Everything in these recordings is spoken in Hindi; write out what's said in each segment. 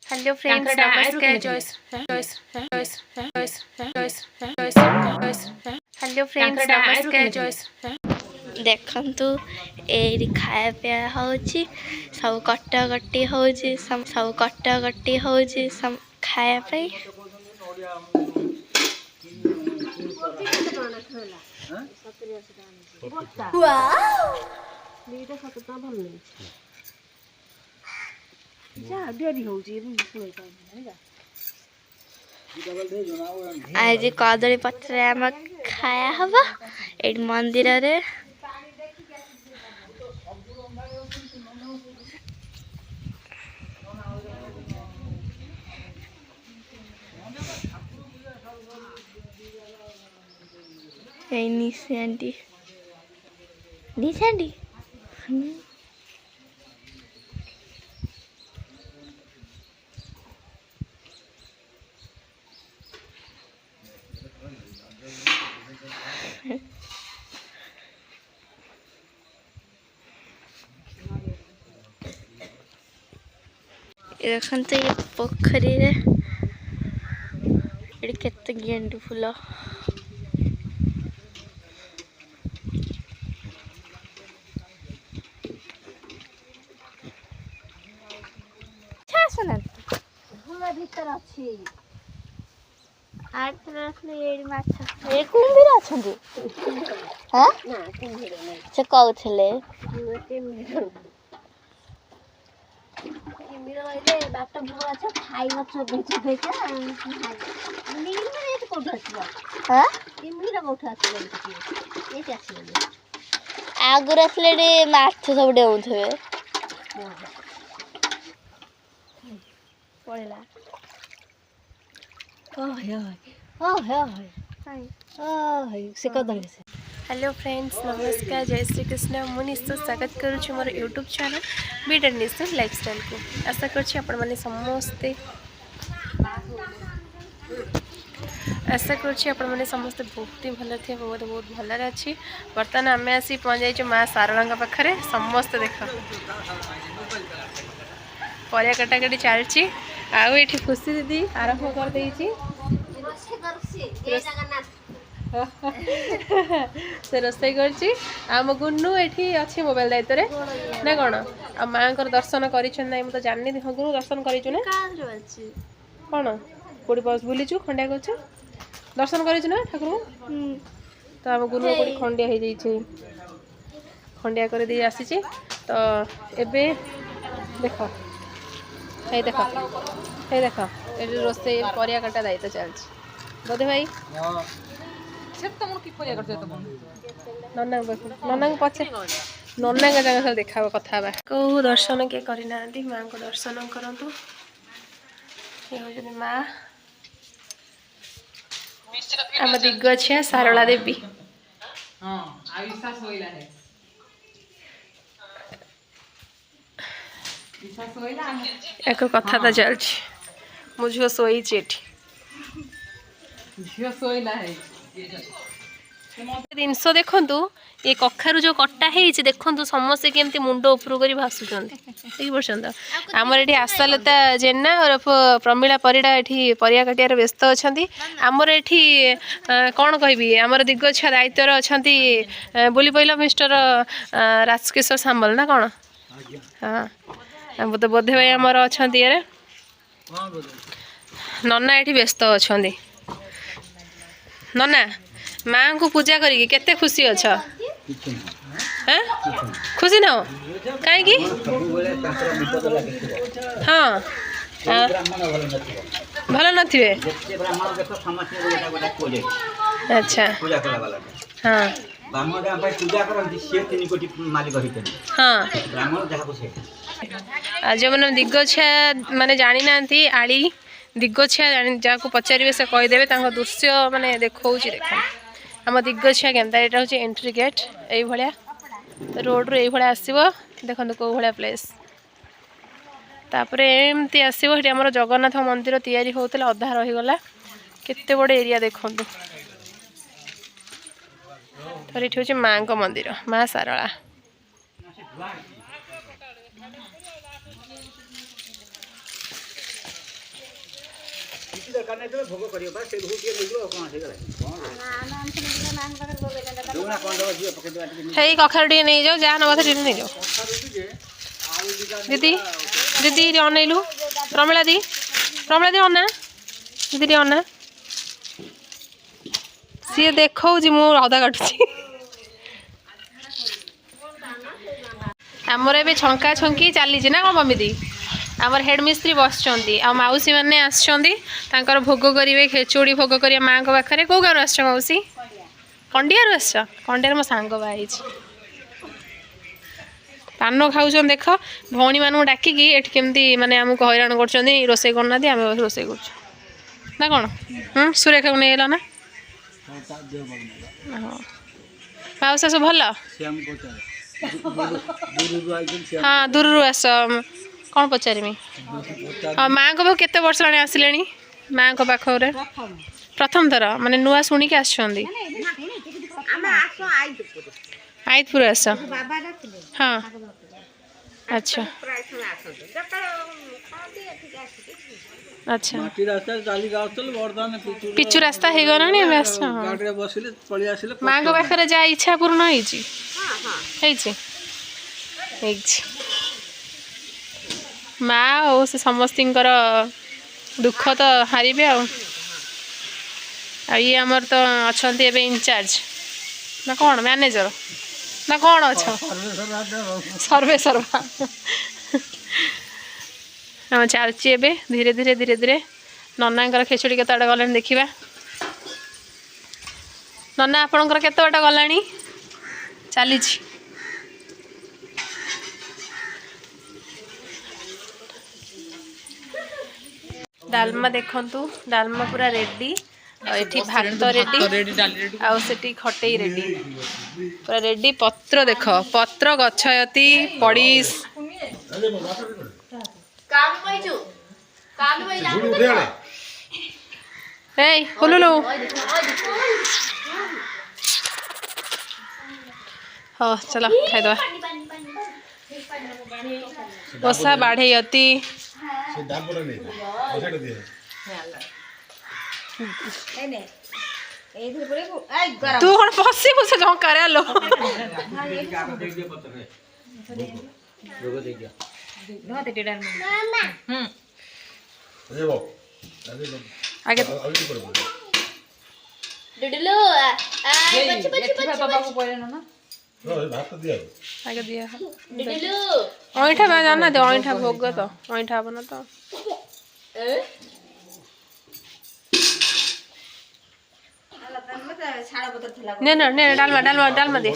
हेलो फ्रेंड्स नमस्कार हेलो फ्रेंड्स नमस्कार देखंतु एरी खाया पिया होची सब कटाकटी होची सब कटाकटी होची सब खाया पे आज कदली पत्र आम खाया हम ये मंदिर रे निशा आंटी देखते ये पोखरी रे केते गेंडू फूल भीतर अच्छी कुंभीर अच्छा से कहते बाट भुआ खाई आगुर आसले माछ सब डेउथे पड़ेला हेलो फ्रेंड्स नमस्कार जय श्री कृष्ण मु निश्चय स्वागत करुँच मोर यूट्यूब चैनल बीडर निश्चय लाइफस्टाइल को आशा करुँच आपण मैंने समस्ते आशा करुँच आपण मैंने समस्ते बहुत ही भल थे बहुत बहुत भलरे अच्छी बर्तमान आम आसी पहुँच जाइए माँ सारला पाखे समस्ते देख परिया कटाकटी चलती आउ ये खुशी दीदी आरंभ कर देती से रोसे करम गुन्नू ये अच्छी मोबाइल दायित्व ना कौन आ माँ दर्शन कर तो जानी गुरु दर्शन कर कौन कौटी बस बुलीचु खंडिया कर दर्शन कर ठाकुर तो आम गुरु कौटी खंडिया हो जाइए खंडिया कर दे आसी तो एबे देख ये देख ये देख ये रोसे परिया काटा दायित्व चलती बोधे भाई नना पचे नना जगह देखा कथा कौ दर्शन किए करना माँ को दर्शन करूँ ये माँ आम दिग्गछिया सारला देवी एक कथा तो चलती मो झील शोई जिनस देखु ये कखारू जो कटा है देखु समस्ते केमती मुंड उपरू कर भाषुंट देख पार्थ आमर ये आशालता जेना और प्रमिला परिड़ा ये परिया काटियार व्यस्त अच्छा आमर ये कौन कहि आमर दिग्गछिया दायित्व अच्छा बोली पहला मिस्टर राजकिशोर सामल ना कौन हाँ तो बोधे भाई आमर अच्छा ये नना ये व्यस्त अच्छा नना माँ को पूजा करी केते खुशी अच्छा खुशी न कहीं हाँ भल न अच्छा हाँ हाँ जो मैंने दिग्गछिया माने जानी ना आली दिग्गछिया जहाँ पचारे से कहीदेवे दृश्य माने देखा देख आम दिग्गछिया केन्ता यहाँ हूँ एंट्री गेट ये रोड रू ये आसो देखो कौ भाया प्लेस तापर एमती आसो ये आम जगन्नाथ मंदिर तैयारी होता अधा रहीगला केते बड़ एरिया देखु तो ये हूँ माँ को मंदिर माँ सारला ହେଇ କଖାରୁ ଟିକେ ନେଇଯାଉ ଯାହା ନେବା ଟିକେ ନେଇଯାଉ ଦିଦି ଦିଦି ଟିକେ ଅନେଇଲୁ ପ୍ରମିଳା ଦି ଅନା ଦିଦି ଟିକେ ଅନା ସିଏ ଦେଖଉଛି ମୁଁ ଅଦା କାଟୁଛି ଆମର ଏବେ ଛଙ୍କା ଛଙ୍କି ଚାଲିଛି ନା କ'ଣ ମମିଦି ଆମର ହେଡ଼ ମିସ୍ତ୍ରୀ ବସିଛନ୍ତି ଆଉ ମାଉସୀ ମାନେ ଆସିଛନ୍ତି ତାଙ୍କର ଭୋଗ କରିବେ ଖେଚୁଡ଼ି ଭୋଗ କରିବେ ମାଆଙ୍କ ପାଖରେ କେଉଁ ଗାଁରୁ ଆସିଛ ମାଉସୀ କଣ୍ଡିଆରୁ ଆସିଛ କଣ୍ଡିଆରୁ ମୋ ସାଙ୍ଗ ବାହା ହେଇଛି ପାନ ଖାଉଛନ୍ତି ଦେଖ ଭଉଣୀମାନଙ୍କୁ ଡାକିକି ଏଠି କେମିତି ମାନେ ଆମକୁ ହଇରାଣ କରୁଛନ୍ତି ରୋଷେଇ କରୁନାହାନ୍ତି ଆମେ ରୋଷେଇ କରୁଛୁ ନା କ'ଣ ସୁରେଖାକୁ ନେଇଗଲ ନା ମାଉସୀ ସବୁ ଭଲ ହଁ ଦୂରରୁ ଆସ କ'ଣ ପଚାରିମି ହଁ ମାଆଙ୍କ ପାଖକୁ କେତେ ବର୍ଷ ହେଲାଣି ଆସିଲେଣି ମାଆଙ୍କ ପାଖରେ ପ୍ରଥମ ଥର ମାନେ ନୂଆ ଶୁଣିକି ଆସିଛନ୍ତି ଆଇତପୁର ଆସ ହଁ ଆଚ୍ଛା ଆଚ୍ଛା ପିଚୁ ରାସ୍ତା ହେଇଗଲାଣି ଏବେ ଆସ ମାଆଙ୍କ ପାଖରେ ଯାହା ଇଚ୍ଛା ପୂର୍ଣ୍ଣ ହେଇଛି ହେଇଛି ହେଇଛି ମା ଆଉ ସେ ସମସ୍ତଙ୍କର ଦୁଃଖ ତ ହାରିବେ ଆଉ ଇଏ ଆମର ତ ଅଛନ୍ତି ଏବେ ଇନଚାର୍ଜ ନା କ'ଣ ମ୍ୟାନେଜର ନା କ'ଣ ଅଛ ସର୍ଭେ ସର୍ବା ଚାଲିଛି ଏବେ ଧୀରେ ଧୀରେ ଧୀରେ ଧୀରେ ନନାଙ୍କର ଖେଚୁଡ଼ି କେତେ ବାଟ ଗଲାଣି ଦେଖିବା ନନା ଆପଣଙ୍କର କେତେ ବାଟ ଗଲାଣି ଚାଲିଛି ଡାଲମା ଦେଖନ୍ତୁ ଡାଲମା ପୁରା ରେଡ଼ି ଏଠି ଭାତ ରେଡ଼ି ଆଉ ସେଠି ଖଟେଇ ରେଡ଼ି ପୁରା ରେଡ଼ି ପତ୍ର ଦେଖ ପତ୍ର ଗଛୟତି ପଡ଼ିଶ ଏଇ ଖୋଲୁଲୁ ହଁ ଚଲ ଖାଇଦବା ଓଷା ବାଢ଼େୟତି ତୁ କ'ଣ ପଶିବୁ ସେ ଝଙ୍କାରେ ଆଲୋ ଆଗେ ଆଗେ ଦିଆ ଅଇଁଠା ଜାନା ଦେ ଅଇଁଠା ଭୋଗ ତ ଅଇଁଠା ହବ ନା ତ ନେ ନା ନେ ଡାଲମା ଡାଲମା ଡାଲମା ଦେ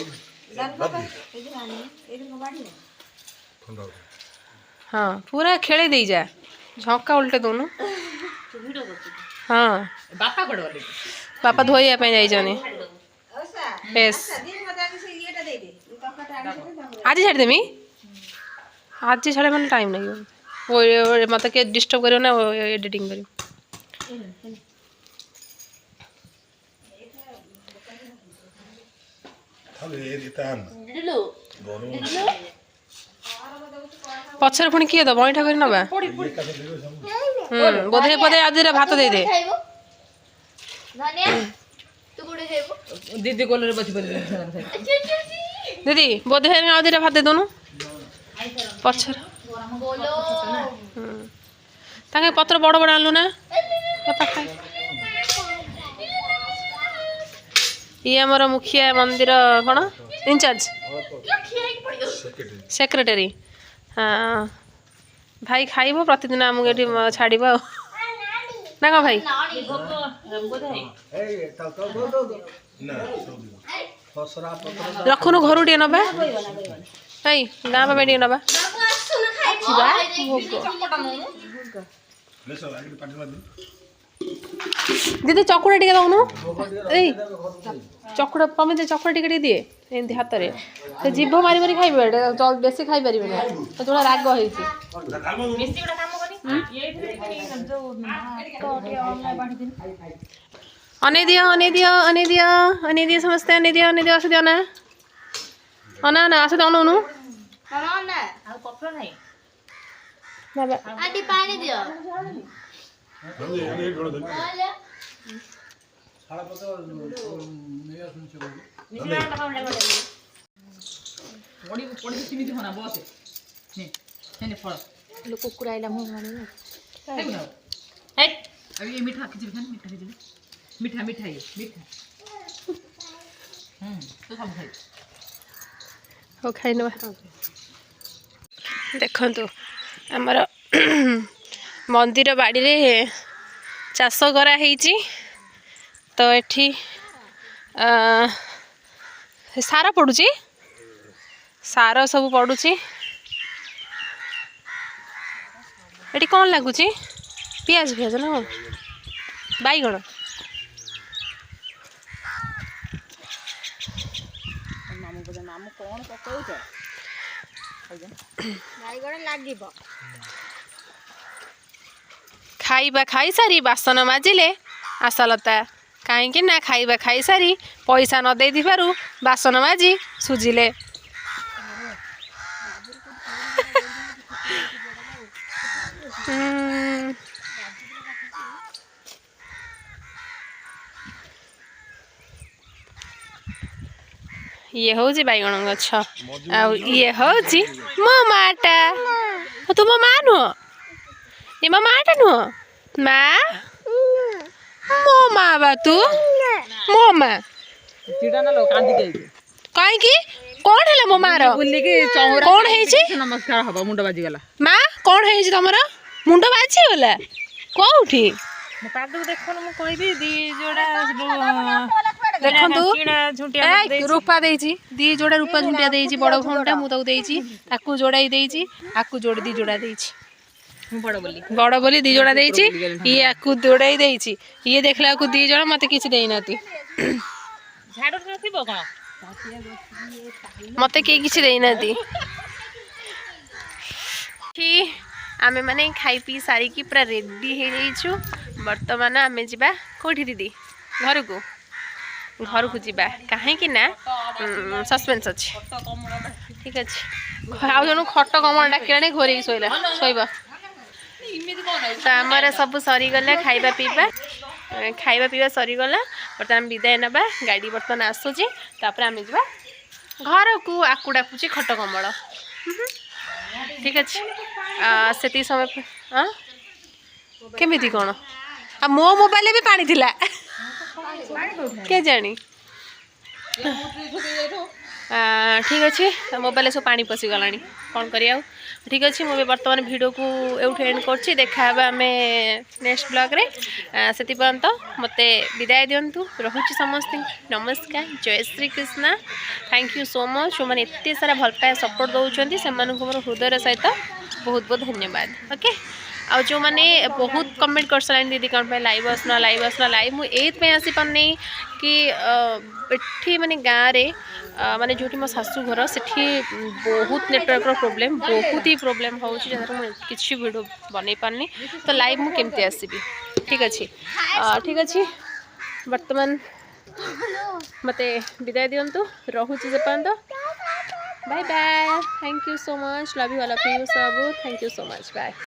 ହଁ ପୁରା ଖେଳେଇ ଦେଇଯା ଝଙ୍କା ଉଲ୍ଟେ ଦଉନୁ ହଁ ବାପା ଧୋଇବା ପାଇଁ ଯାଇଛନ୍ତି ବେଶ ଆଜି ଛାଡ଼ିଦେମି ଆଜି ଛାଡ଼େ ମାନେ ଟାଇମ୍ ଲାଗିବ ମୋତେ କିଏ ଡିଷ୍ଟର୍ବ କରିବ ନା ଏଡ଼ିଟିଂ କରିବ ପଛରେ ପୁଣି କିଏ ଦବ ଅଇଁଠା କରି ନବା ବୋଧେ ବୋଧେ ଆଜି ଭାତ ଦେଇଦେ ଦିଦି କୋଲରେ ବସି ଦିଦି ବୋଧେ ଆଉ ଦିଟା ଭାତ ଦେଇଦଉନୁ ପଛରେ ତାଙ୍କେ ପତ୍ର ବଡ଼ ବଡ଼ ଆଣିଲୁ ନା ଇଏ ଆମର ମୁଖିଆ ମନ୍ଦିର କ'ଣ ଇନଚାର୍ଜ ସେକ୍ରେଟାରୀ ହଁ ଭାଇ ଖାଇବ ପ୍ରତିଦିନ ଆମକୁ ଏଠି ଛାଡ଼ିବ ଆଉ ନା କ'ଣ ଭାଇ ରଖୁନୁ ଘରୁ ଟିକେ ନବା ଏଇ ଗାଁ ପାଇଁ ଟିକେ ନବା ଦିଦି ଚକୁଡ଼ା ଟିକେ ଦଉନୁ ଏଇ ଚକୁଡ଼ା କମି ଚକୁଡ଼ା ଟିକେ ଦିଏ ଏମିତି ହାତରେ ସେ ଜିଭ ମାରି ମାରି ଖାଇବେ ବେଶୀ ଖାଇପାରିବେନି ଯୋଉଟା ରାଗ ହେଇଛି ଅନେଇ ଦିଅ ଅନେଇ ଦିଅ ଅନେଇ ଦିଅ ଅନେଇ ଦିଅ ସମସ୍ତେ ଅନେଇ ଦିଅ ଆସ ଦିଅ ନା ଅନା ନା ଆସ ଦଉନୁ कुकुर आइला मुंह माने अभी ये मीठा खिचड़ी खान मीठा खिचड़ी मीठा मीठा ये मीठा तो सब खाई हो खाई नवा देखंतु हमर मंदिर बाड़ी रे चाष करा ହେଇଛି तो एठी सार पड़ुची सार सब पड़ुची एठी कौन लगुची पियाज पियाज ना बैगण मामू कौन पकाउछ बैगण लागिबो खाइबा खाई सारी बासन माजिले आशालता कहीं ना खाइबा खाई सारी पैसा न दे दिबारु बासन माजी सुजिले ये हूँ बैगण गछ ये हूँ मो माटा तू मो माँ नुह ये मो माटा नुह माँ मो माँ बा तू मो माँ चिड़ा ना लो कांदी के कहीं की कौन है मो माँ रो बुल्ली के चौरा कौन है जी नमस्कार हबा मुंड बाजी गला माँ कौन है जी तमरा मुंड बाजी गला कोठी म पादु देखो न म कहबी दी जोड़ा देखंतु किणा झुंटिया रूपा देइची दी जोड़ा रूपा झुंटिया देइची बड़ फोनटा मु ताऊ देइची ताकू जोड़ाई देइची आकू जोड़ दी जोड़ा देइची बड़ बोली दी जोड़ा देइची ये आकू जोड़ाई देइची ये देखला आकू दी जोड़ा मते किछ देई नाती झाड़ू नथिबो का मते के किछ देई नाती कि आमे माने खाई पी सारी की पूरा रेडी हे जाइछु वर्तमान आमे जिबा कोठी दीदी घर को जीवा कहीं ना सस्पेंस अच्छे ठीक अच्छे आउ जन खट कमल डाकिला घोरे शोला शोब तो आमर सब सरीगला खाइबा पीवा सरीगला बर्तमान विदाय नबा गाड़ी बर्तमान आसूची तापर आम जा घर को आकू डाकुची खट कमल ठीक अच्छे से समय केमी कौन आ मो मोबाइल भी पानी थिला के जानी ठीक अच्छे मोबाइल सब पानी पशि गला कौन करिया ठीक अच्छे मुझे बर्तमान वीडियो को एवं एंड कर देखा आम नेक्स्ट ब्लॉग रे से पर्यंत मते विदाय दिंतु रोचे समस्त नमस्कार जय Shri Krishna thank you so much जो मैंने एत सारा भल पाए सपोर्ट दौरान से मोर हृदय सहित बहुत बहुत धन्यवाद ओके आ जो मैंने बहुत कमेंट कर सारे दीदी कौन पे लाइव आसना लाइव मुझे आसी पारनी कि एठी माने गाँव रे माने जो मो शाशु घर से बहुत नेटवर्क प्रॉब्लम बहुत ही प्रॉब्लम हो किसी वीडियो बन पारनी तो लाइव मुझे केमती आसबि ठीक अच्छे वर्तमान मते विदाय दिंतु रोचे से पर्यंत bye bye thank you so much love you all of you सब thank you so much bye.